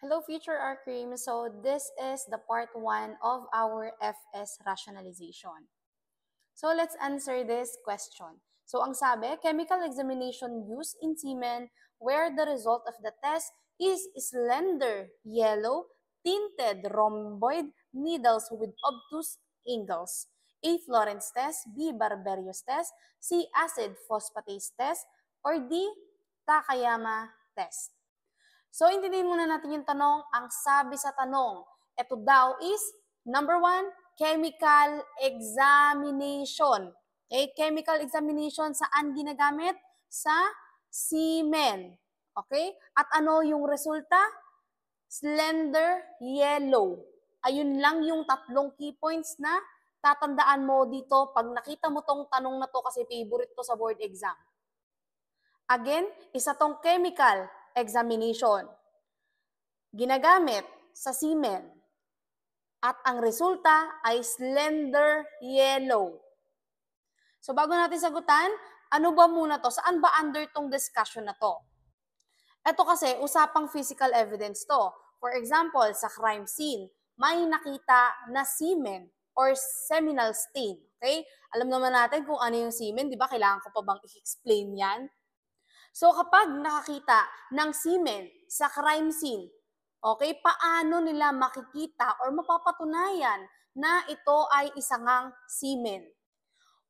Hello, future R cream. So this is the part 1 of our FS rationalization. So let's answer this question. So ang sabi, chemical examination used in semen where the result of the test is slender, yellow, tinted rhomboid needles with obtuse angles. A. Florence test, B. Barberius test, C. Acid phosphatase test, or D. Takayama test. So, intindihin muna natin yung tanong. Ang sabi sa tanong, ito daw is, number 1, chemical examination. Okay, chemical examination saan ginagamit? Sa semen. Okay? At ano yung resulta? Slender yellow. Ayun lang yung tatlong key points na tatandaan mo dito pag nakita mo tong tanong na to kasi favorite to sa board exam. Again, isa tong chemical examination. Ginagamit sa semen. At ang resulta ay slender yellow. So bago natin sagutan, ano ba muna to? Saan ba under tong discussion na to? Ito kasi, usapang physical evidence to. For example, sa crime scene, may nakita na semen or seminal stain. Okay? Alam naman natin kung ano yung semen, di ba? Kailangan ko pa bang i-explain yan? So kapag nakakita ng semen sa crime scene, okay, paano nila makikita or mapapatunayan na ito ay isangang semen?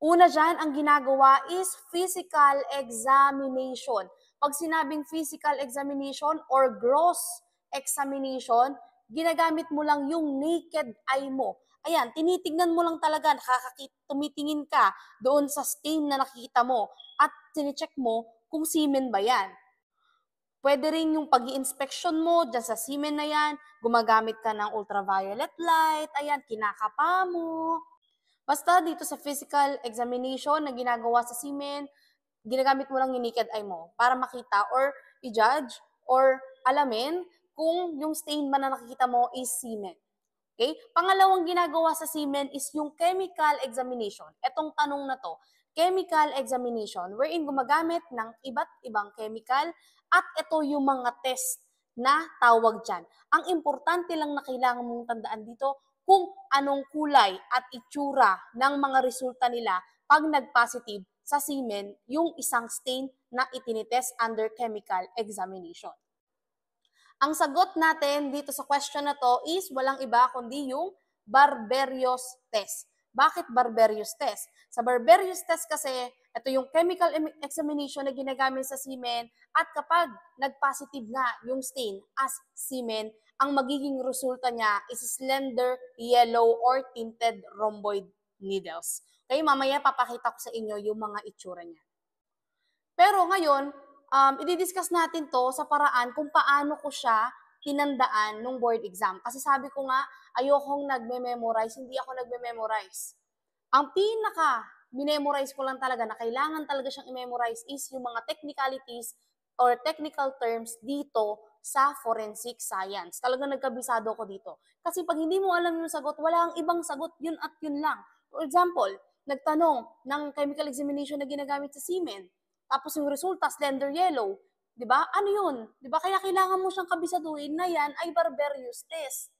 Una dyan, ang ginagawa is physical examination. Pag sinabing physical examination or gross examination, ginagamit mo lang yung naked eye mo. Ayan, tinitignan mo lang talaga, tumitingin ka doon sa stain na nakikita mo at sinicheck mo kung semen ba yan. Pwede rin yung pag-i-inspection mo dyan sa semen na yan, gumagamit ka ng ultraviolet light, ayan, kinakapa mo. Basta dito sa physical examination na ginagawa sa semen, ginagamit mo lang yung naked eye mo para makita or i-judge or alamin kung yung stain ba na nakikita mo is semen. Okay? Pangalawang ginagawa sa semen is yung chemical examination. Etong tanong na to, chemical examination, wherein gumagamit ng iba't ibang chemical at ito yung mga test na tawag dyan. Ang importante lang na kailangan mong tandaan dito kung anong kulay at itsura ng mga resulta nila pag nag-positive sa semen yung isang stain na itinitest under chemical examination. Ang sagot natin dito sa question na to is walang iba kundi yung Barberius test. Bakit Barberius test? Sa Barberius test kasi, ito yung chemical examination na ginagamit sa semen at kapag nag-positive nga yung stain as semen, ang magiging resulta niya is slender, yellow, or tinted rhomboid needles. Okay, mamaya papakita ko sa inyo yung mga itsura niya. Pero ngayon, i-discuss natin to sa paraan kung paano ko siya tinandaan nung board exam. Kasi sabi ko nga, ayokong nagme-memorize, hindi ako nagme-memorize. Ang pinaka minemorize ko lang talaga na kailangan talaga siyang i-memorize is yung mga technicalities or technical terms dito sa forensic science. Talagang nagkabisado ko dito. Kasi pag hindi mo alam yung sagot, wala ang ibang sagot, yun at yun lang. For example, nagtanong ng chemical examination na ginagamit sa semen. Tapos yung resulta, slender yellow. 'Di ba? Ano 'yun? 'Di ba? Kaya kailangan mo siyang kabisaduhin na 'yan ay Barberius test.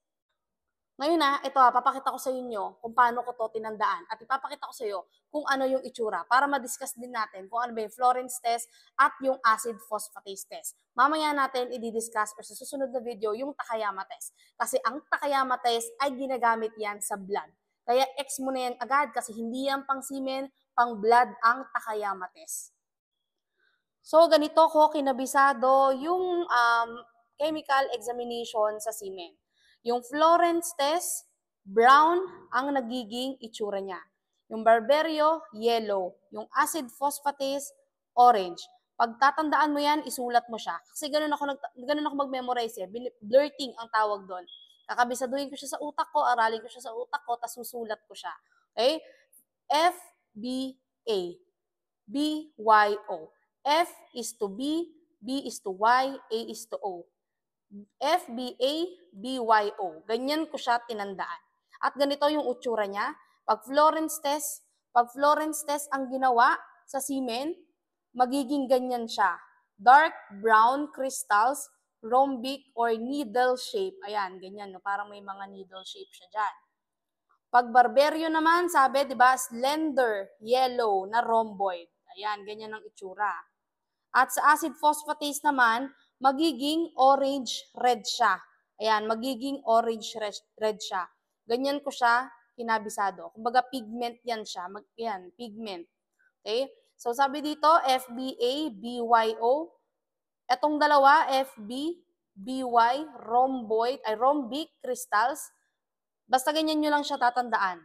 Ngayon ito papakita ko sa inyo kung paano ko to tinandaan at ipapakita ko sa iyo kung ano yung itsura para ma-discuss din natin kung ano ba yung Florence test at yung acid phosphatase test. Mamaya natin i-discuss or sa susunod na video yung Takayama test. Kasi ang Takayama test ay ginagamit yan sa blood. Kaya X mo na yan agad kasi hindi yan pang semen, pang blood ang Takayama test. So, ganito ko kinabisado yung chemical examination sa semen. Yung Florence test, brown ang nagiging itsura niya. Yung Barberio, yellow. Yung acid phosphatase, orange. Pag tatandaan mo yan, isulat mo siya. Kasi ganun ako mag-memorize eh. Blurting ang tawag doon. Kakabisaduhin ko siya sa utak ko, aralin ko siya sa utak ko, tapos susulat ko siya. Okay? F, B, A. B, Y, O. F is to B, B is to Y, A is to O. F, B, A, B, Y, O. Ganyan ko siya tinandaan. At ganito yung utsura niya. Pag Florence test ang ginawa sa semen, magiging ganyan siya. Dark brown crystals rhombic or needle shape. Ayan, ganyan, no? Parang may mga needle shape siya dyan. Pag barberyo naman, sabi, di ba, slender, yellow, na rhomboid. Ayan, ganyan ang itsura. At sa acid phosphatase naman, magiging orange-red siya. Ayan, magiging orange-red siya. Ganyan ko siya kinabisado. Kumbaga pigment yan siya. Yan, pigment. Okay? So sabi dito, FBA, BYO. Etong dalawa, FB, BY, rhombic crystals. Basta ganyan nyo lang siya tatandaan.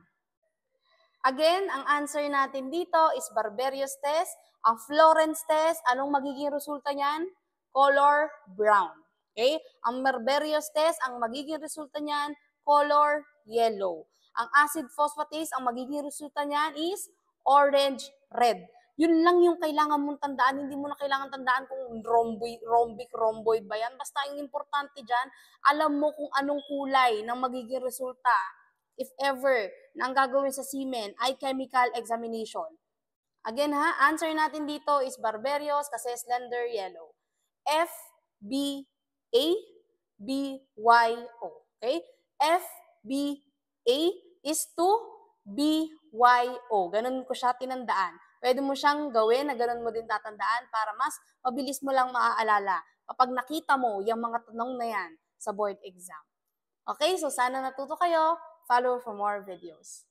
Again, ang answer natin dito is Barberius test. Ang Florence test, anong magiging resulta niyan? Color brown. Okay? Ang Barberius test, ang magiging resulta niyan, color yellow. Ang acid phosphatase, ang magiging resulta niyan is orange-red. Yun lang yung kailangan mong tandaan. Hindi mo na kailangan tandaan kung rhombic, rhomboid ba yan. Basta yung importante dyan, alam mo kung anong kulay ng magiging resulta. If ever, na ang gagawin sa semen ay chemical examination. Again ha, answer natin dito is Barberius kasi slender yellow. F, B, A, B, Y, O. Okay? F, B, A is to B, Y, O. Ganun ko siya tinandaan. Pwede mo siyang gawin na ganun mo din tatandaan para mas mabilis mo lang maaalala kapag nakita mo yung mga tanong na yan sa board exam. Okay, so sana natuto kayo. Follow for more videos.